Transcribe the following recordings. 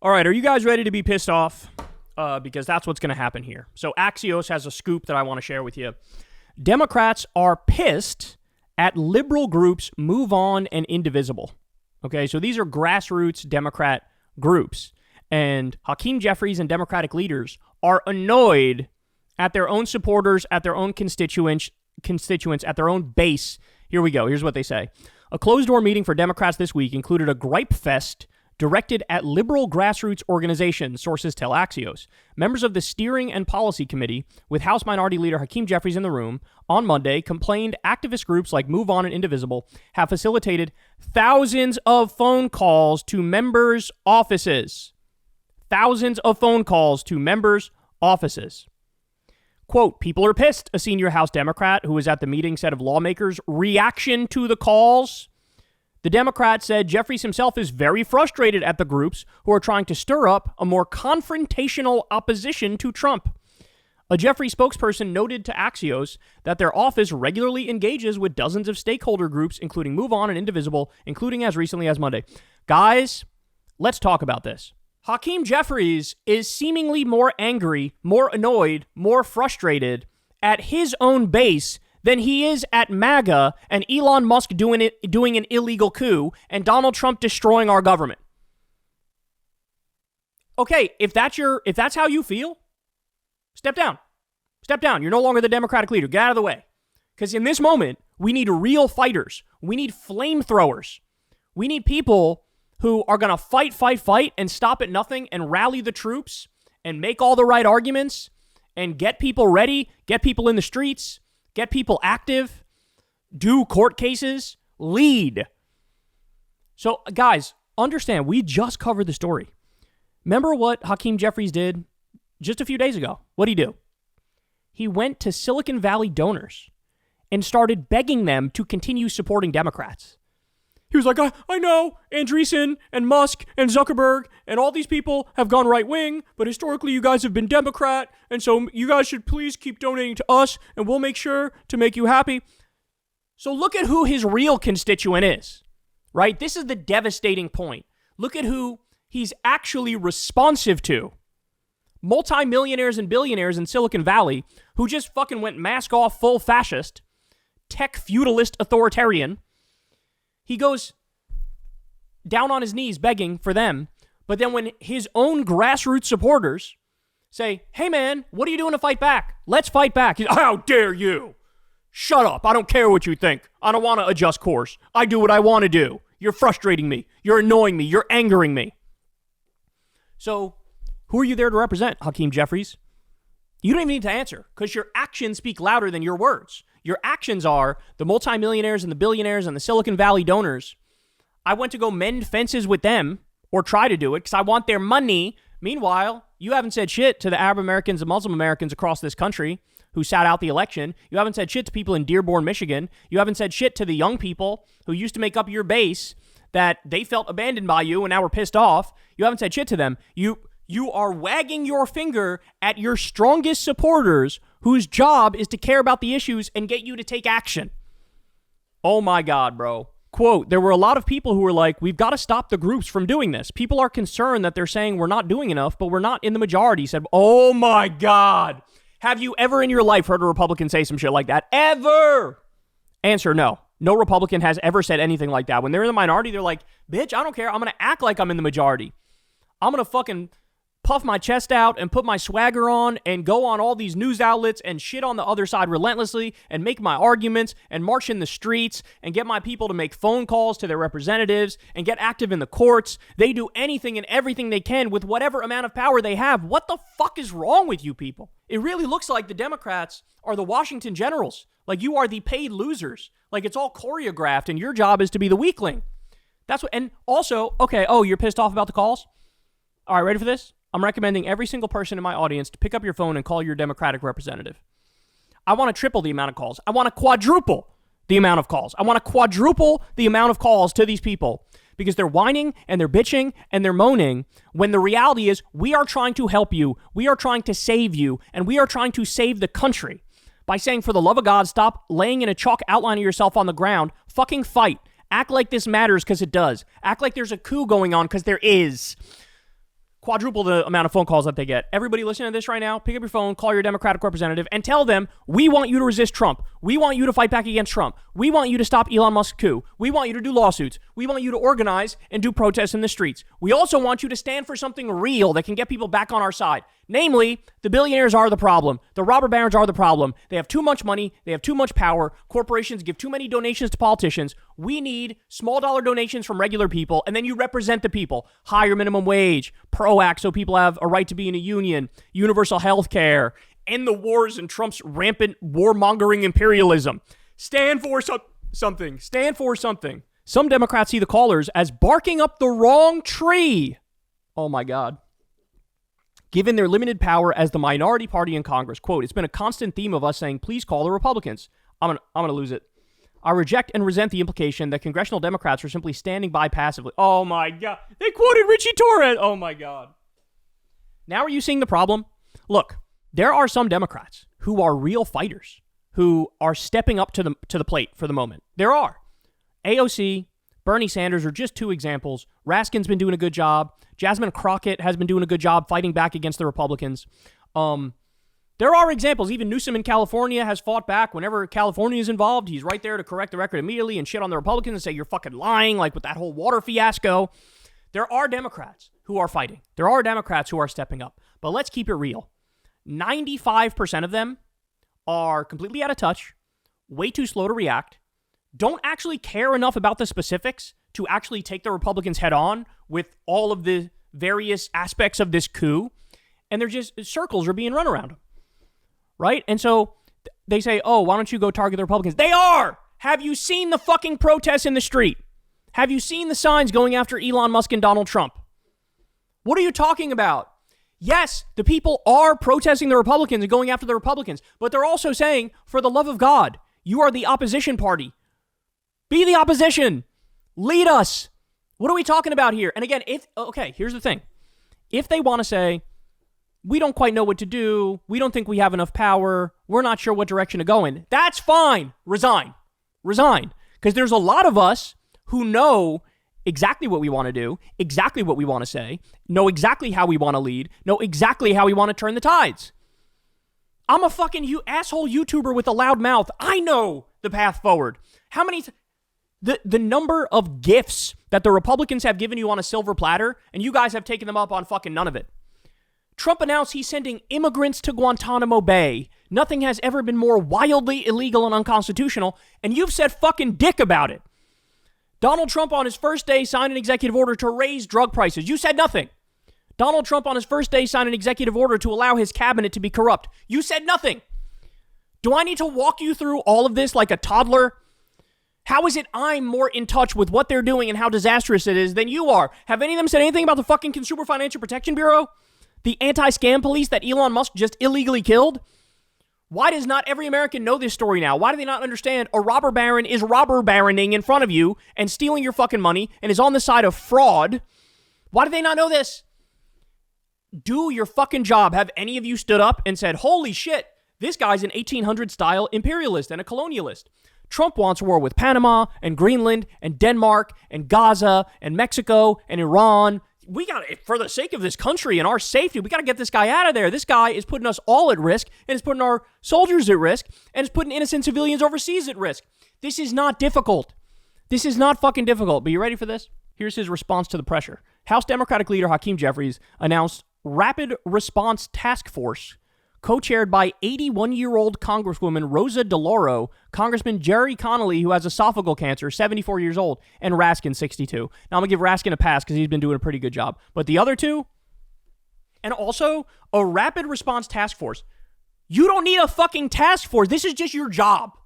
All right, are you guys ready to be pissed off? Because that's what's going to happen here. So Axios has a scoop that I want to share with you. Democrats are pissed at liberal groups Move On and Indivisible. Okay, so these are grassroots Democrat groups. And Hakeem Jeffries and Democratic leaders are annoyed at their own supporters, at their own constituents, at their own base. Here we go. Here's what they say. A closed-door meeting for Democrats this week included a gripe fest directed at liberal grassroots organizations, sources tell Axios. Members of the Steering and Policy Committee, with House Minority Leader Hakeem Jeffries in the room, on Monday complained activist groups like Move On and Indivisible have facilitated thousands of phone calls to members' offices. Thousands of phone calls to members' offices. Quote, people are pissed, a senior House Democrat who was at the meeting said of lawmakers' reaction to the calls. The Democrat said Jeffries himself is very frustrated at the groups who are trying to stir up a more confrontational opposition to Trump. A Jeffries spokesperson noted to Axios that their office regularly engages with dozens of stakeholder groups, including Move On and Indivisible, including as recently as Monday. Guys, let's talk about this. Hakeem Jeffries is seemingly more angry, more annoyed, more frustrated at his own base than he is at MAGA and Elon Musk doing an illegal coup and Donald Trump destroying our government. Okay, if that's how you feel, step down. Step down. You're no longer the Democratic leader. Get out of the way. Because in this moment, we need real fighters. We need flamethrowers. We need people who are going to fight, and stop at nothing and rally the troops and make all the right arguments and get people ready, get people in the streets, get people active, do court cases, lead. So, guys, understand, we just covered the story. Remember what Hakeem Jeffries did just a few days ago? What'd he do? He went to Silicon Valley donors and started begging them to continue supporting Democrats. He was like, I know Andreessen and Musk and Zuckerberg and all these people have gone right wing, but historically you guys have been Democrat, and so you guys should please keep donating to us, and we'll make sure to make you happy. So look at who his real constituent is, right? This is the devastating point. Look at who he's actually responsive to. Multi-millionaires and billionaires in Silicon Valley who just fucking went mask off, full fascist, tech feudalist authoritarian. He goes down on his knees begging for them, but then when his own grassroots supporters say, hey man, what are you doing to fight back? Let's fight back. He's, how dare you? Shut up. I don't care what you think. I don't want to adjust course. I do what I want to do. You're frustrating me. You're annoying me. You're angering me. So who are you there to represent, Hakeem Jeffries? You don't even need to answer because your actions speak louder than your words. Your actions are the multimillionaires and the billionaires and the Silicon Valley donors. I went to go mend fences with them or try to do it because I want their money. Meanwhile, you haven't said shit to the Arab Americans and Muslim Americans across this country who sat out the election. You haven't said shit to people in Dearborn, Michigan. You haven't said shit to the young people who used to make up your base that they felt abandoned by you and now were pissed off. You haven't said shit to them. You are wagging your finger at your strongest supporters whose job is to care about the issues and get you to take action. Oh my God, bro. Quote, there were a lot of people who were like, we've got to stop the groups from doing this. People are concerned that they're saying we're not doing enough, but we're not in the majority. He said, oh my God. Have you ever in your life heard a Republican say some shit like that? Ever? Answer, no. No Republican has ever said anything like that. When they're in the minority, they're like, bitch, I don't care. I'm going to act like I'm in the majority. I'm going to fucking puff my chest out and put my swagger on and go on all these news outlets and shit on the other side relentlessly and make my arguments and march in the streets and get my people to make phone calls to their representatives and get active in the courts. They do anything and everything they can with whatever amount of power they have. What the fuck is wrong with you people? It really looks like the Democrats are the Washington Generals. Like you are the paid losers. Like it's all choreographed and your job is to be the weakling. That's what, and also, okay, oh, you're pissed off about the calls? All right, ready for this? I'm recommending every single person in my audience to pick up your phone and call your Democratic representative. I want to triple the amount of calls. I want to quadruple the amount of calls. I want to quadruple the amount of calls to these people because they're whining and they're bitching and they're moaning when the reality is we are trying to help you. We are trying to save you and we are trying to save the country by saying, for the love of God, stop laying in a chalk outline of yourself on the ground. Fucking fight. Act like this matters because it does. Act like there's a coup going on because there is. quadruple the amount of phone calls that they get. Everybody listening to this right now, pick up your phone, call your Democratic representative, and tell them, we want you to resist Trump. We want you to fight back against Trump. We want you to stop Elon Musk's coup. We want you to do lawsuits. We want you to organize and do protests in the streets. We also want you to stand for something real that can get people back on our side. Namely, the billionaires are the problem. The robber barons are the problem. They have too much money. They have too much power. Corporations give too many donations to politicians. We need small dollar donations from regular people, and then you represent the people. Higher minimum wage, PRO-Act so people have a right to be in a union, universal health care, end the wars and Trump's rampant warmongering imperialism. Stand for something. Stand for something. Some Democrats see the callers as barking up the wrong tree. Oh my God. Given their limited power as the minority party in Congress, quote, it's been a constant theme of us saying, please call the Republicans. I'm gonna lose it. I reject and resent the implication that congressional Democrats are simply standing by passively. Oh my God. They quoted Richie Torres. Oh my God. Now are you seeing the problem? Look, there are some Democrats who are real fighters, who are stepping up to the plate for the moment. There are. AOC, Bernie Sanders are just two examples. Raskin's been doing a good job. Jasmine Crockett has been doing a good job fighting back against the Republicans. There are examples. Even Newsom in California has fought back. Whenever California is involved, he's right there to correct the record immediately and shit on the Republicans and say, you're fucking lying, like with that whole water fiasco. There are Democrats who are fighting. There are Democrats who are stepping up. But let's keep it real. 95% of them are completely out of touch, way too slow to react, don't actually care enough about the specifics to actually take the Republicans head on with all of the various aspects of this coup. And they're just, circles are being run around them. Right? And so they say, oh, why don't you go target the Republicans? They are! Have you seen the fucking protests in the street? Have you seen the signs going after Elon Musk and Donald Trump? What are you talking about? Yes, the people are protesting the Republicans and going after the Republicans, but they're also saying, for the love of God, you are the opposition party. Be the opposition. Lead us. What are we talking about here? And again, here's the thing. If they want to say, we don't quite know what to do, we don't think we have enough power, we're not sure what direction to go in, that's fine. Resign. Because there's a lot of us who know exactly what we want to do, exactly what we want to say, know exactly how we want to lead, know exactly how we want to turn the tides. I'm a fucking asshole YouTuber with a loud mouth. I know the path forward. How many... The number of gifts that the Republicans have given you on a silver platter, and you guys have taken them up on fucking none of it. Trump announced he's sending immigrants to Guantanamo Bay. Nothing has ever been more wildly illegal and unconstitutional, and you've said fucking dick about it. Donald Trump on his first day signed an executive order to raise drug prices. You said nothing. Donald Trump on his first day signed an executive order to allow his cabinet to be corrupt. You said nothing. Do I need to walk you through all of this like a toddler? How is it I'm more in touch with what they're doing and how disastrous it is than you are? Have any of them said anything about the fucking Consumer Financial Protection Bureau? The anti-scam police that Elon Musk just illegally killed? Why does not every American know this story now? Why do they not understand a robber baron is robber baroning in front of you and stealing your fucking money and is on the side of fraud? Why do they not know this? Do your fucking job. Have any of you stood up and said, holy shit, this guy's an 1800 style imperialist and a colonialist. Trump wants war with Panama and Greenland and Denmark and Gaza and Mexico and Iran. We got to, for the sake of this country and our safety, we got to get this guy out of there. This guy is putting us all at risk and is putting our soldiers at risk and is putting innocent civilians overseas at risk. This is not difficult. This is not fucking difficult. But you ready for this? Here's his response to the pressure. House Democratic leader Hakeem Jeffries announced Rapid Response Task Force, co-chaired by 81-year-old Congresswoman Rosa DeLauro, Congressman Jerry Connolly, who has esophageal cancer, 74 years old, and Raskin, 62. Now, I'm going to give Raskin a pass because he's been doing a pretty good job. But the other two, and also a Rapid Response Task Force. You don't need a fucking task force. This is just your job.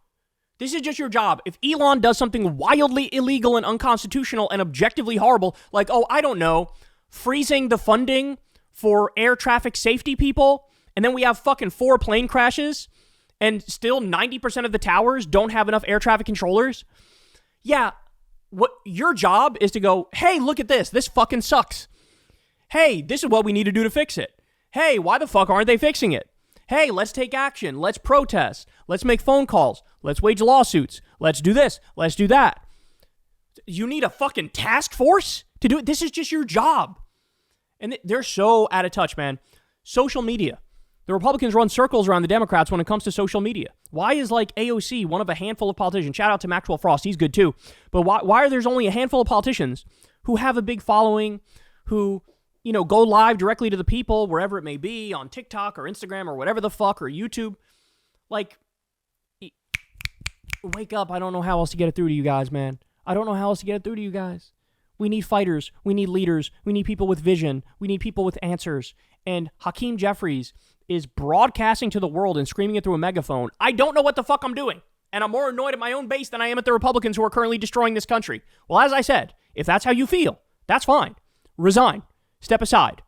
This is just your job. If Elon does something wildly illegal and unconstitutional and objectively horrible, like, oh, I don't know, freezing the funding for air traffic safety people, and then we have fucking 4 plane crashes, and still 90% of the towers don't have enough air traffic controllers. Yeah, what your job is to go, hey, look at this. This fucking sucks. Hey, this is what we need to do to fix it. Hey, why the fuck aren't they fixing it? Hey, let's take action. Let's protest. Let's make phone calls. Let's wage lawsuits. Let's do this. Let's do that. You need a fucking task force to do it? This is just your job. And they're so out of touch, man. Social media. The Republicans run circles around the Democrats when it comes to social media. Why is like AOC one of a handful of politicians? Shout out to Maxwell Frost. He's good too. But why are there only a handful of politicians who have a big following, who, you know, go live directly to the people, wherever it may be, on TikTok or Instagram or whatever the fuck, or YouTube? Like, wake up. I don't know how else to get it through to you guys, man. I don't know how else to get it through to you guys. We need fighters. We need leaders. We need people with vision. We need people with answers. And Hakeem Jeffries is broadcasting to the world and screaming it through a megaphone. I don't know what the fuck I'm doing. And I'm more annoyed at my own base than I am at the Republicans who are currently destroying this country. Well, as I said, if that's how you feel, that's fine. Resign. Step aside.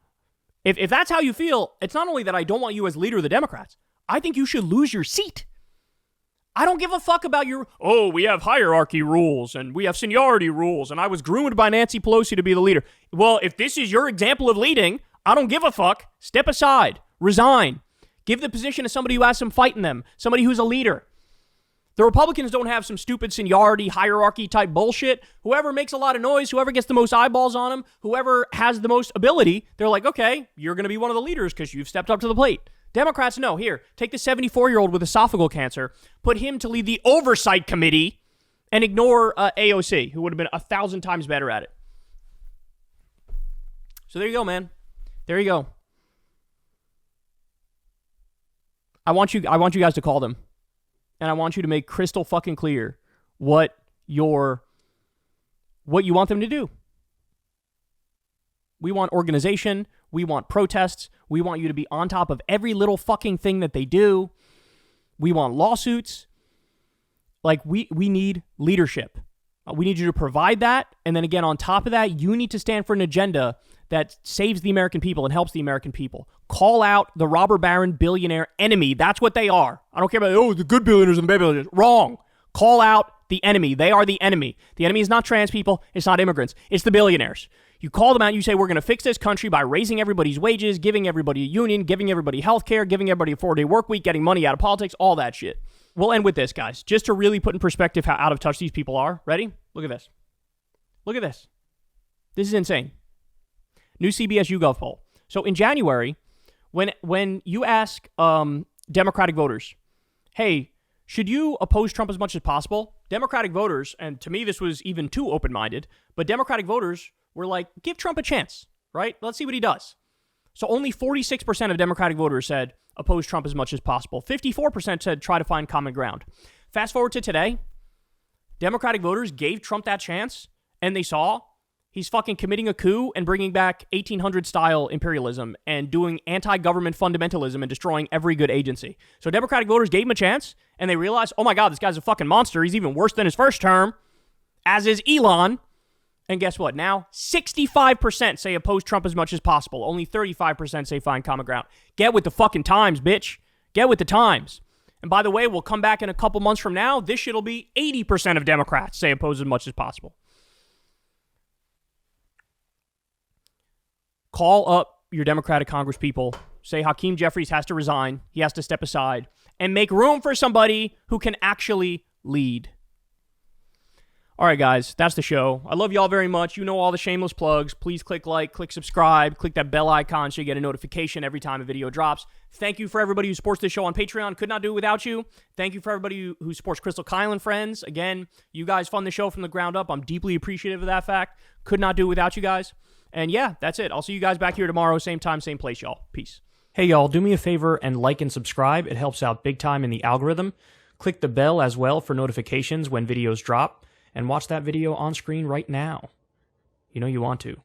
If that's how you feel, it's not only that I don't want you as leader of the Democrats, I think you should lose your seat. I don't give a fuck about your, oh, we have hierarchy rules and we have seniority rules and I was groomed by Nancy Pelosi to be the leader. Well, if this is your example of leading, I don't give a fuck. Step aside. Resign. Give the position to somebody who has some fight in them, somebody who's a leader. The Republicans don't have some stupid seniority, hierarchy type bullshit. Whoever makes a lot of noise, whoever gets the most eyeballs on them, whoever has the most ability, they're like, okay, you're going to be one of the leaders because you've stepped up to the plate. Democrats, no. Here, take the 74-year-old with esophageal cancer, put him to lead the oversight committee, and ignore AOC, who would have been 1,000 times better at it. So there you go, man. There you go. I want you guys to call them, and I want you to make crystal fucking clear what you want them to do. We want organization. We want protests. We want you to be on top of every little fucking thing that they do. We want lawsuits. Like, we need leadership. We need you to provide that. And then again, on top of that, you need to stand for an agenda that saves the American people and helps the American people. Call out the robber baron billionaire enemy. That's what they are. I don't care about, oh, the good billionaires and the bad billionaires. Wrong. Call out the enemy. They are the enemy. The enemy is not trans people. It's not immigrants. It's the billionaires. You call them out, you say, we're going to fix this country by raising everybody's wages, giving everybody a union, giving everybody health care, giving everybody a 4-day work week, getting money out of politics, all that shit. We'll end with this, guys, just to really put in perspective how out of touch these people are. Ready? Look at this. Look at this. This is insane. New CBS YouGov poll. So in January, when you ask Democratic voters, hey, should you oppose Trump as much as possible? Democratic voters, and to me this was even too open-minded, but Democratic voters were like, give Trump a chance, right? Let's see what he does. So only 46% of Democratic voters said oppose Trump as much as possible. 54% said try to find common ground. Fast forward to today, Democratic voters gave Trump that chance, and they saw he's fucking committing a coup and bringing back 1800-style imperialism and doing anti-government fundamentalism and destroying every good agency. So Democratic voters gave him a chance, and they realized, oh my God, this guy's a fucking monster. He's even worse than his first term, as is Elon. And guess what? Now, 65% say oppose Trump as much as possible. Only 35% say find common ground. Get with the fucking times, bitch. Get with the times. And by the way, we'll come back in a couple months from now. This shit'll be 80% of Democrats say oppose as much as possible. Call up your Democratic congresspeople. Say Hakeem Jeffries has to resign. He has to step aside. And make room for somebody who can actually lead. All right, guys, that's the show. I love you all very much. You know all the shameless plugs. Please click like, click subscribe, click that bell icon so you get a notification every time a video drops. Thank you for everybody who supports this show on Patreon. Could not do it without you. Thank you for everybody who supports Crystal Kyle and Friends. Again, you guys fund the show from the ground up. I'm deeply appreciative of that fact. Could not do it without you guys. And yeah, that's it. I'll see you guys back here tomorrow. Same time, same place, y'all. Peace. Hey, y'all, do me a favor and like and subscribe. It helps out big time in the algorithm. Click the bell as well for notifications when videos drop. And watch that video on screen right now. You know you want to.